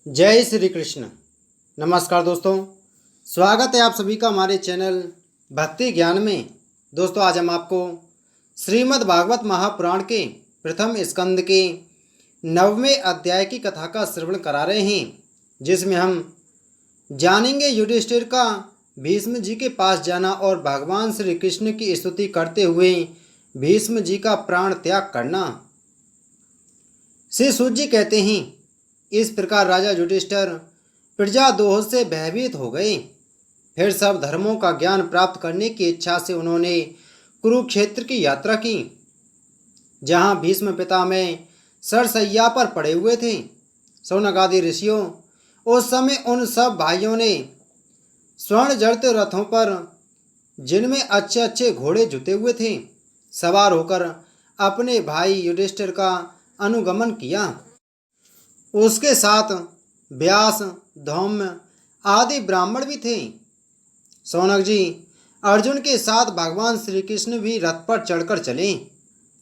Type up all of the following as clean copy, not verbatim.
जय श्री कृष्ण। नमस्कार दोस्तों, स्वागत है आप सभी का हमारे चैनल भक्ति ज्ञान में। दोस्तों, आज हम आपको श्रीमद् भागवत महापुराण के प्रथम स्कंद के 9वें अध्याय की कथा का श्रवण करा रहे हैं, जिसमें हम जानेंगे युधिष्ठिर का भीष्म जी के पास जाना और भगवान श्री कृष्ण की स्तुति करते हुए भीष्म जी का प्राण त्याग करना। श्री सूत जी कहते हैं, इस प्रकार राजा युधिष्ठिर प्रजाद्रोह से भयभीत हो गए। फिर सब धर्मों का ज्ञान प्राप्त करने की इच्छा से उन्होंने कुरुक्षेत्र की यात्रा की, जहाँ भीष्म पितामह सरसैया पर पड़े हुए थे। शौनक आदि ऋषियों उस समय उन सब भाइयों ने स्वर्ण जड़ित रथों पर, जिनमें अच्छे अच्छे घोड़े जुते हुए थे, सवार होकर अपने भाई युधिष्ठिर का अनुगमन किया। उसके साथ व्यास, धौम्य आदि ब्राह्मण भी थे। शौनक जी अर्जुन के साथ भगवान श्री कृष्ण भी रथ पर चढ़कर चले।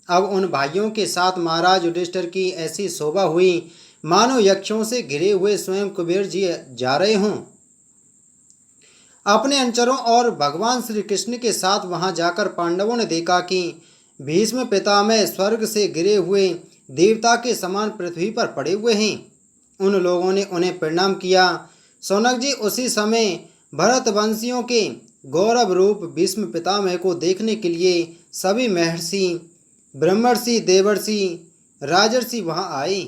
अब उन भाइयों के साथ महाराज युधिष्ठिर की ऐसी शोभा हुई मानो यक्षों से घिरे हुए स्वयं कुबेर जी जा रहे हों। अपने अनुचरों और भगवान श्री कृष्ण के साथ वहां जाकर पांडवों ने देखा कि भीष्म पितामह स्वर्ग से गिरे हुए देवता के समान पृथ्वी पर पड़े हुए हैं। उन लोगों ने उन्हें प्रणाम किया। शौनक जी उसी समय भरतवंशियों के गौरव रूप भीष्म पितामह को देखने के लिए सभी महर्षि, ब्रह्मर्षि, देवर्षि, राजर्षि वहां आए।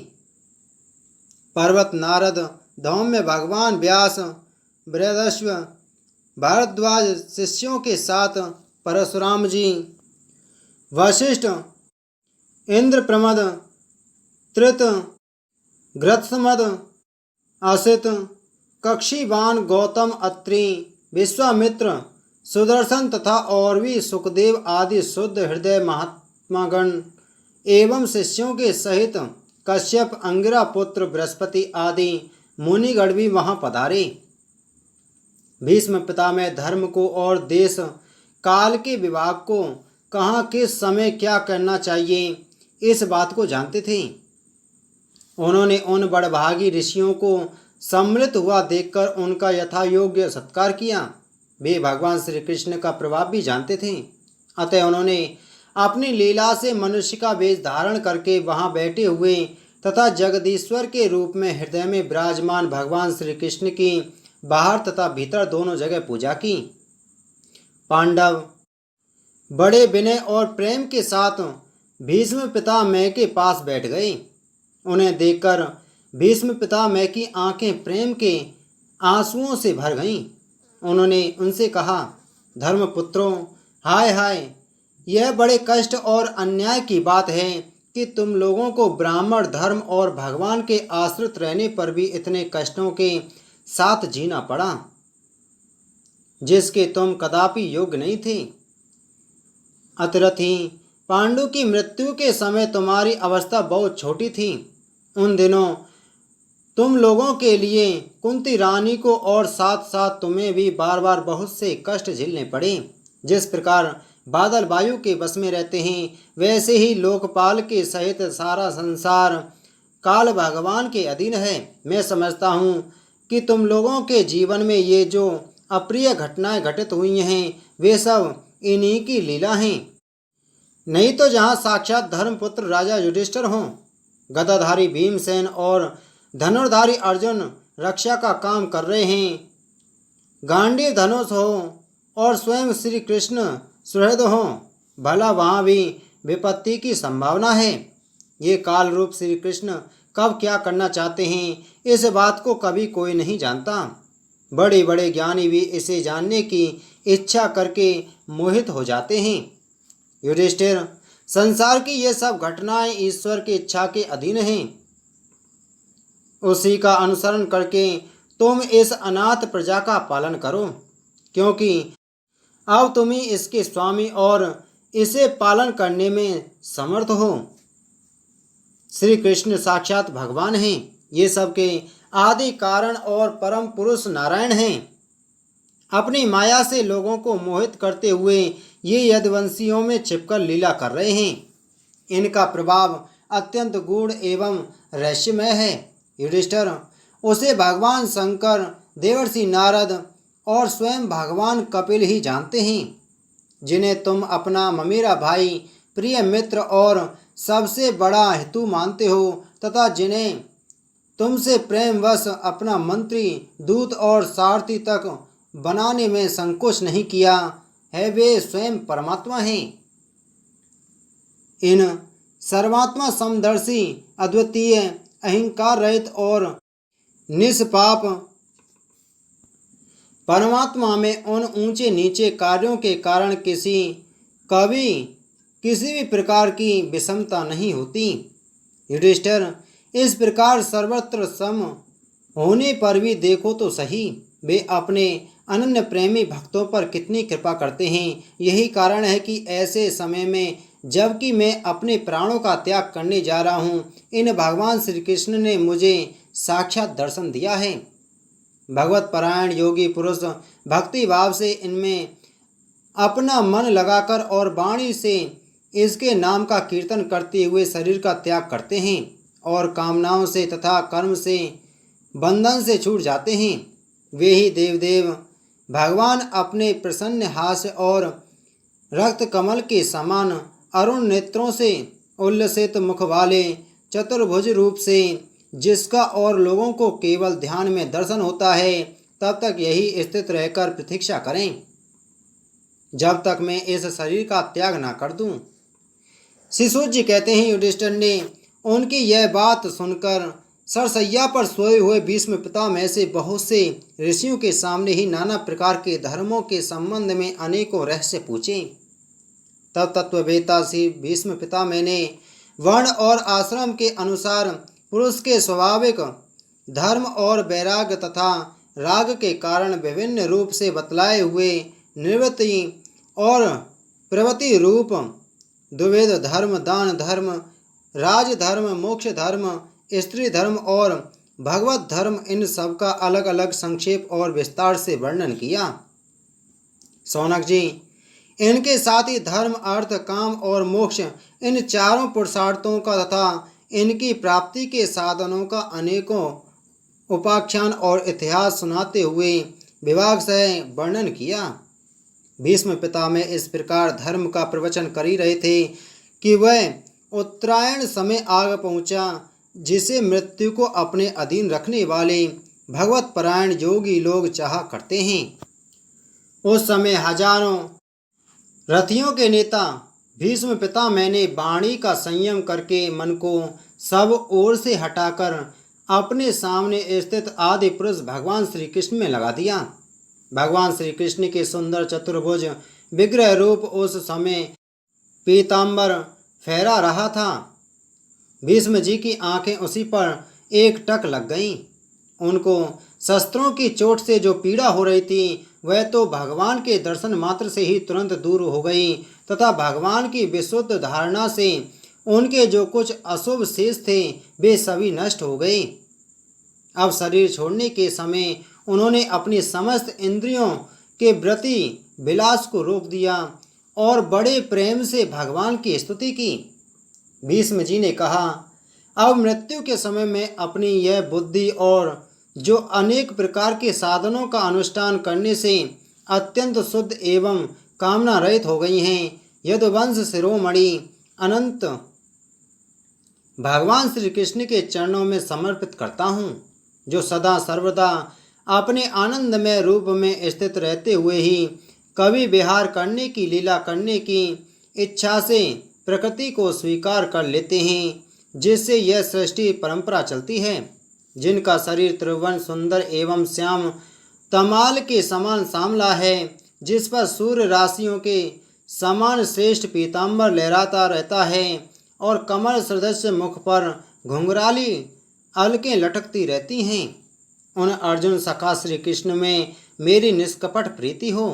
पर्वत, नारद, धौम्य, भगवान व्यास, बृहदश्व, भारद्वाज शिष्यों के साथ परशुराम जी, वशिष्ठ, इंद्रप्रमद, त्रित, घृतसमद, असित, कक्षीवान, गौतम, अत्रि, विश्वामित्र, सुदर्शन तथा और भी सुखदेव आदि शुद्ध हृदय महात्मागण एवं शिष्यों के सहित कश्यप, अंगिरा पुत्र बृहस्पति आदि मुनिगण भी वहां पधारे। भीष्म पितामह धर्म को और देश काल के विभाग को, कहाँ किस समय क्या करना चाहिए, इस बात को जानते थे। उन्होंने उन बड़भागी ऋषियों को सम्मिलित हुआ देखकर उनका यथायोग्य सत्कार किया। वे भगवान श्री कृष्ण का प्रभाव भी जानते थे, अतः उन्होंने अपनी लीला से मनुष्य का वेश धारण करके वहां बैठे हुए तथा जगदीश्वर के रूप में हृदय में विराजमान भगवान श्री कृष्ण की बाहर तथा भीतर दोनों जगह पूजा की। पांडव बड़े विनय और प्रेम के साथ भीष्म पितामह के पास बैठ गए। उन्हें देखकर भीष्म पितामह की आंखें प्रेम के आंसुओं से भर गईं। उन्होंने उनसे कहा, धर्मपुत्रों, हाय हाय, यह बड़े कष्ट और अन्याय की बात है कि तुम लोगों को ब्राह्मण धर्म और भगवान के आश्रित रहने पर भी इतने कष्टों के साथ जीना पड़ा, जिसके तुम कदापि योग्य नहीं थे। अतिरथी पांडु की मृत्यु के समय तुम्हारी अवस्था बहुत छोटी थी। उन दिनों तुम लोगों के लिए कुंती रानी को और साथ साथ तुम्हें भी बार बार बहुत से कष्ट झेलने पड़े। जिस प्रकार बादल वायु के बस में रहते हैं, वैसे ही लोकपाल के सहित सारा संसार काल भगवान के अधीन है। मैं समझता हूँ कि तुम लोगों के जीवन में ये जो अप्रिय घटनाएं घटित हुई हैं, वे सब इन्हीं की लीला हैं। नहीं तो जहाँ साक्षात धर्मपुत्र राजा युधिष्ठिर हों, गदाधारी भीमसेन और धनुर्धारी अर्जुन रक्षा का काम कर रहे हैं, गांडीव धनुष हो और स्वयं श्री कृष्ण सुहृद हों, भला वहाँ भी विपत्ति की संभावना है। ये काल रूप श्री कृष्ण कब क्या करना चाहते हैं, इस बात को कभी कोई नहीं जानता। बड़े बड़े ज्ञानी भी इसे जानने की इच्छा करके मोहित हो जाते हैं। युधिष्ठिर, संसार की ये सब घटनाएं ईश्वर की इच्छा के अधीन हैं। उसी का अनुसरण करके तुम इस अनाथ प्रजा का पालन करो, क्योंकि अब तुम ही इसके स्वामी और इसे पालन करने में समर्थ हो। श्री कृष्ण साक्षात भगवान हैं। ये सब के आदि कारण और परम पुरुष नारायण हैं। अपनी माया से लोगों को मोहित करते हुए ये यदुवंशियों में छिपकर लीला कर रहे हैं। इनका प्रभाव अत्यंत गूढ़ एवं रहस्यमय है। युधिष्ठिर, उसे भगवान शंकर, देवर्षि नारद और स्वयं भगवान कपिल ही जानते हैं, जिन्हें तुम अपना ममेरा भाई, प्रिय मित्र और सबसे बड़ा हितु मानते हो, तथा जिन्हें तुमसे प्रेमवश अपना मंत्री, दूत और सारथी तक बनाने में संकोच नहीं किया है, वे स्वयं परमात्मा हैं। इन सर्वात्मा समदर्शी, अद्वितीय, अहंकार रहित और निष्पाप परमात्मा में उन ऊंचे नीचे कार्यों के कारण कभी किसी भी प्रकार की विषमता नहीं होती। युधिष्ठिर, इस प्रकार सर्वत्र सम होने पर भी देखो तो सही, वे अपने अनन्य प्रेमी भक्तों पर कितनी कृपा करते हैं। यही कारण है कि ऐसे समय में, जबकि मैं अपने प्राणों का त्याग करने जा रहा हूँ, इन भगवान श्री कृष्ण ने मुझे साक्षात दर्शन दिया है। भगवत परायण योगी पुरुष भक्ति भाव से इनमें अपना मन लगाकर और वाणी से इसके नाम का कीर्तन करते हुए शरीर का त्याग करते हैं और कामनाओं से तथा कर्म से बंधन से छूट जाते हैं। वे ही देवदेव भगवान अपने प्रसन्न हास्य और रक्त कमल के समान अरुण नेत्रों से उल्लसित मुख वाले चतुर्भुज रूप से, जिसका और लोगों को केवल ध्यान में दर्शन होता है, तब तक यही स्थित रहकर प्रतीक्षा करें, जब तक मैं इस शरीर का त्याग ना कर दूं। शिशुजी जी कहते हैं, युधिष्ठिर ने उनकी यह बात सुनकर सरसैया पर सोए हुए भीष्म पितामह से बहुत से ऋषियों के सामने ही नाना प्रकार के धर्मों के संबंध में अनेकों रहस्य पूछे। तब तत्ववेता श्री भीष्म पितामह ने वर्ण और आश्रम के अनुसार पुरुष के स्वाभाविक धर्म और वैराग्य तथा राग के कारण विभिन्न रूप से बतलाए हुए निवृत्ति और प्रवृत्ति रूप द्विविध धर्म, दान धर्म, राज धर्म, मोक्ष धर्म, स्त्री धर्म और भगवत धर्म, इन सब का अलग अलग संक्षेप और विस्तार से वर्णन किया। सौनक जी, इनके साथ ही धर्म, अर्थ, काम और मोक्ष, इन चारों पुरुषार्थों का तथा इनकी प्राप्ति के साधनों का अनेकों उपाख्यान और इतिहास सुनाते हुए विभाग से वर्णन किया। भीष्म पितामह इस प्रकार धर्म का प्रवचन कर ही रहे थे कि वह उत्तरायण समय आग पहुंचा, जिसे मृत्यु को अपने अधीन रखने वाले भगवत परायण योगी लोग चाह करते हैं। उस समय हजारों रथियों के नेता भीष्म पितामह ने वाणी का संयम करके मन को सब ओर से हटाकर अपने सामने स्थित आदि पुरुष भगवान श्री कृष्ण में लगा दिया। भगवान श्री कृष्ण के सुंदर चतुर्भुज विग्रह रूप उस समय पीताम्बर फहरा रहा था। भीष्म जी की आंखें उसी पर एक टक लग गईं। उनको शस्त्रों की चोट से जो पीड़ा हो रही थी, वह तो भगवान के दर्शन मात्र से ही तुरंत दूर हो गई तथा भगवान की विशुद्ध धारणा से उनके जो कुछ अशुभ शेष थे, वे सभी नष्ट हो गए। अब शरीर छोड़ने के समय उन्होंने अपनी समस्त इंद्रियों के प्रति विलास को रोक दिया और बड़े प्रेम से भगवान की स्तुति की। भीष्म जी ने कहा, अब मृत्यु के समय में अपनी यह बुद्धि और जो अनेक प्रकार के साधनों का अनुष्ठान करने से अत्यंत शुद्ध एवं कामना रहित हो गई हैं, यदुवंश शिरोमणि अनंत भगवान श्री कृष्ण के चरणों में समर्पित करता हूँ, जो सदा सर्वदा अपने आनंदमय रूप में स्थित रहते हुए ही कभी विहार करने की लीला करने की इच्छा से प्रकृति को स्वीकार कर लेते हैं, जिससे यह सृष्टि परंपरा चलती है। जिनका शरीर त्रिभुवन सुंदर एवं श्याम तमाल के समान सांवला है, जिस पर सूर्य राशियों के समान श्रेष्ठ पीताम्बर लहराता रहता है और कमल सदृश मुख पर घुंघराली अलकें लटकती रहती हैं, उन अर्जुन सखा श्री कृष्ण में मेरी निष्कपट प्रीति हो।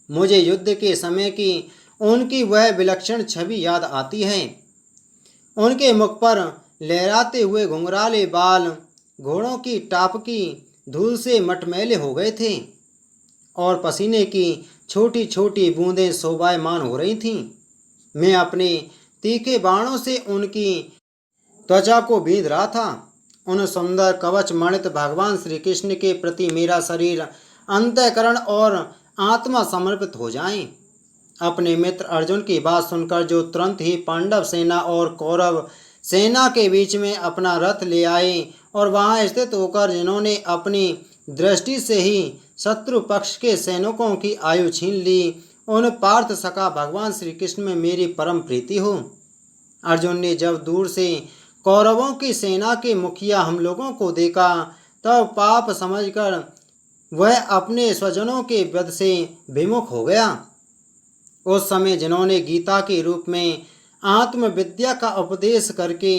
मुझे युद्ध के समय की उनकी वह विलक्षण छवि याद आती है। उनके मुख पर लहराते हुए घुंघराले बाल घोड़ों की टाप की धूल से मटमैले हो गए थे और पसीने की छोटी छोटी बूंदें शोभायमान हो रही थीं। मैं अपने तीखे बाणों से उनकी त्वचा को बींध रहा था उन सुंदर कवच मणित भगवान श्री कृष्ण के प्रति मेरा शरीर, अंतःकरण और आत्मा समर्पित हो जाएं। अपने मित्र अर्जुन की बात सुनकर जो तुरंत ही पांडव सेना और कौरव सेना के बीच में अपना रथ ले आए और वहां स्थित होकर जिन्होंने अपनी दृष्टि से ही शत्रु पक्ष के सैनिकों की आयु छीन ली, उन पार्थ सखा भगवान श्री कृष्ण में मेरी परम प्रीति हो। अर्जुन ने जब दूर से कौरवों की सेना के मुखिया हम लोगों को देखा, तब पाप समझकर वह अपने स्वजनों के वध से विमुख हो गया। उस समय जिन्होंने गीता के रूप में आत्मविद्या का उपदेश करके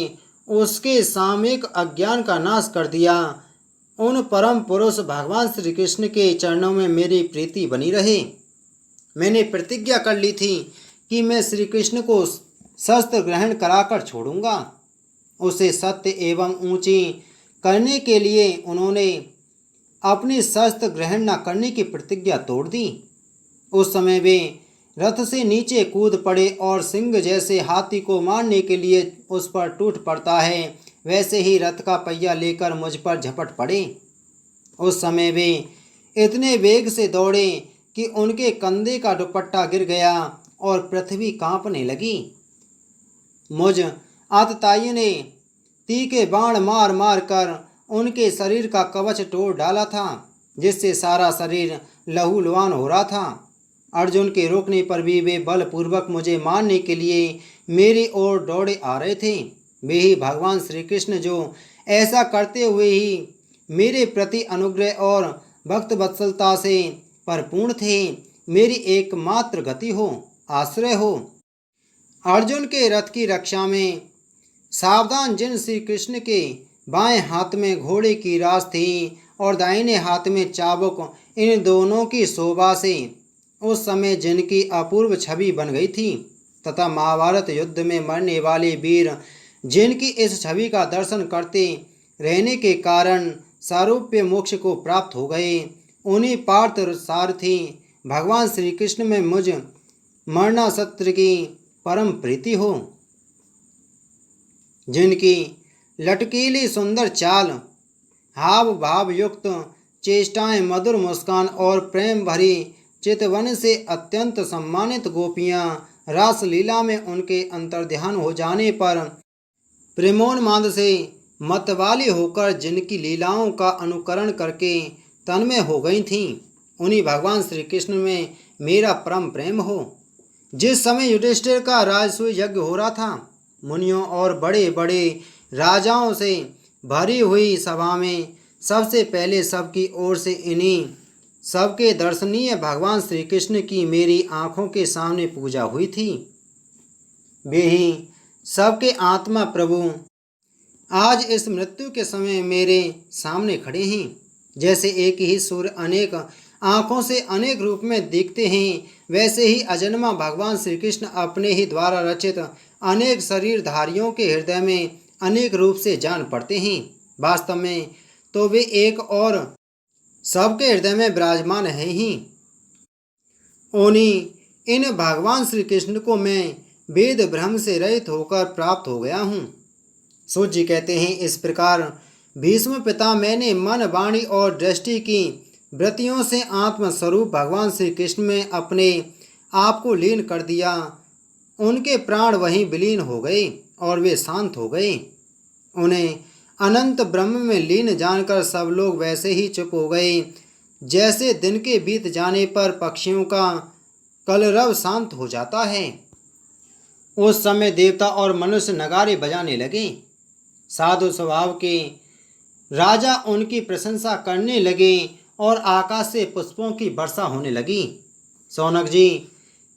उसके सामयिक अज्ञान का नाश कर दिया, उन परम पुरुष भगवान श्री कृष्ण के चरणों में मेरी प्रीति बनी रहे। मैंने प्रतिज्ञा कर ली थी कि मैं श्री कृष्ण को शस्त्र ग्रहण कराकर छोड़ूंगा। उसे सत्य एवं ऊंची करने के लिए उन्होंने अपनी शस्त्र ग्रहण न करने की प्रतिज्ञा तोड़ दी। उस समय वे रथ से नीचे कूद पड़े और सिंह जैसे हाथी को मारने के लिए उस पर टूट पड़ता है, वैसे ही रथ का पहिया लेकर मुझ पर झपट पड़े। उस समय वे इतने वेग से दौड़े कि उनके कंधे का दुपट्टा गिर गया और पृथ्वी कांपने लगी। मुझ आतताई ने तीखे बाण मार मार कर उनके शरीर का कवच तोड़ डाला था, जिससे सारा शरीर लहूलुहान हो रहा था। अर्जुन के रोकने पर भी वे बलपूर्वक मुझे मारने के लिए मेरी ओर दौड़े आ रहे थे। वे ही भगवान श्री कृष्ण जो ऐसा करते हुए ही मेरे प्रति अनुग्रह और भक्त वत्सलता से परिपूर्ण थे, मेरी एकमात्र गति हो, आश्रय हो। अर्जुन के रथ की रक्षा में सावधान जिन श्री कृष्ण के बाएं हाथ में घोड़े की रास थी और दाहिने हाथ में चाबुक, इन दोनों की शोभा से उस समय जिनकी अपूर्व छवि बन गई थी, तथा महाभारत युद्ध में मरने वाले वीर जिनकी इस छवि का दर्शन करते रहने के कारण सारूप्य मोक्ष को प्राप्त हो गए, उन्हीं पार्थ सारथी भगवान श्री कृष्ण में मुझ मरना सत्र की परम प्रीति हो। जिनकी लटकीली सुंदर चाल, हाव भाव युक्त चेष्टाएं, मधुर मुस्कान और प्रेम भरी चितवन से अत्यंत सम्मानित गोपियां रासलीला में उनके अंतर्ध्यान हो जाने पर प्रेमोन्माद से मतवाली होकर जिनकी लीलाओं का अनुकरण करके तन्मय हो गई थीं, उन्हीं भगवान श्री कृष्ण में मेरा परम प्रेम हो। जिस समय युधिष्ठिर का राजसूय यज्ञ हो रहा था, मुनियों और बड़े बड़े राजाओं से भरी हुई सभा में सबसे पहले सबकी ओर से इन्हीं सबके दर्शनीय भगवान श्री कृष्ण की मेरी आँखों के सामने पूजा हुई थी। वे ही सबके आत्मा प्रभु आज इस मृत्यु के समय मेरे सामने खड़े हैं। जैसे एक ही सूर्य अनेक आँखों से अनेक रूप में दिखते हैं, वैसे ही अजन्मा भगवान श्री कृष्ण अपने ही द्वारा रचित अनेक शरीरधारियों के हृदय में अनेक रूप से जान पड़ते हैं। वास्तव में तो वे एक और सबके हृदय में विराजमान है ही। उन्हीं इन भगवान श्री कृष्ण को मैं वेद भ्रम से रहित होकर प्राप्त हो गया हूँ। सूत जी कहते हैं, इस प्रकार भीष्म पिता मैंने मन, वाणी और दृष्टि की वृत्तियों से आत्मस्वरूप भगवान श्री कृष्ण में अपने आप को लीन कर दिया। उनके प्राण वहीं विलीन हो गए और वे शांत हो गए। उन्हें अनंत ब्रह्म में लीन जानकर सब लोग वैसे ही चुप हो गए जैसे दिन के बीत जाने पर पक्षियों का कलरव शांत हो जाता है। उस समय देवता और मनुष्य नगारे बजाने लगे। साधु स्वभाव के राजा उनकी प्रशंसा करने लगे और आकाश से पुष्पों की वर्षा होने लगी। सौनक जी,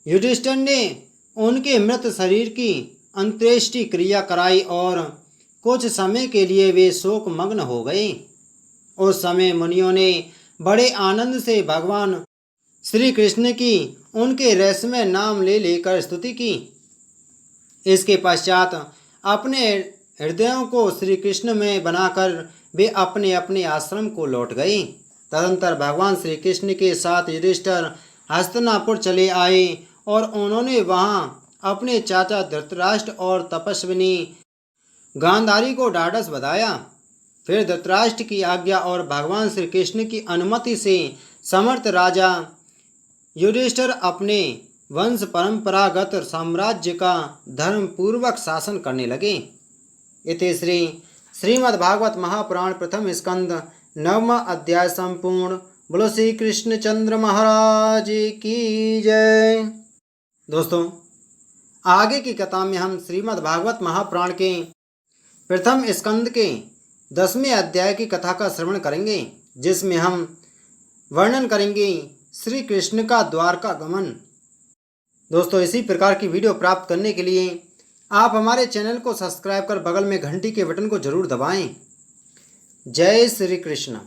युधिष्ठिर ने उनके मृत शरीर की अंत्येष्टि क्रिया कराई और कुछ समय के लिए वे शोक मग्न हो गए। उस समय मुनियों ने बड़े आनंद से भगवान श्री कृष्ण की उनके रहस्यमय नाम ले लेकर स्तुति की। इसके पश्चात अपने हृदयों को श्री कृष्ण में बनाकर वे अपने अपने आश्रम को लौट गए। तदंतर भगवान श्री कृष्ण के साथ युधिष्ठिर हस्तिनापुर चले आए और उन्होंने वहां अपने चाचा धृतराष्ट्र और तपस्विनी गांधारी को ढाढ़स बधाया। फिर धृतराष्ट्र की आज्ञा और भगवान श्री कृष्ण की अनुमति से समर्थ राजा युधिष्ठिर अपने वंश परंपरागत साम्राज्य का धर्म पूर्वक शासन करने लगे। इति श्री श्रीमद्भागवत महापुराण प्रथम स्कंद नवम अध्याय संपूर्ण। बोलो श्री कृष्णचंद्र महाराज की जय। दोस्तों, आगे की कथा में हम श्रीमद्भागवत महापुराण के प्रथम स्कंद के 10वें अध्याय की कथा का श्रवण करेंगे, जिसमें हम वर्णन करेंगे श्री कृष्ण का द्वारका गमन। दोस्तों, इसी प्रकार की वीडियो प्राप्त करने के लिए आप हमारे चैनल को सब्सक्राइब कर बगल में घंटी के बटन को जरूर दबाएं। जय श्री कृष्ण।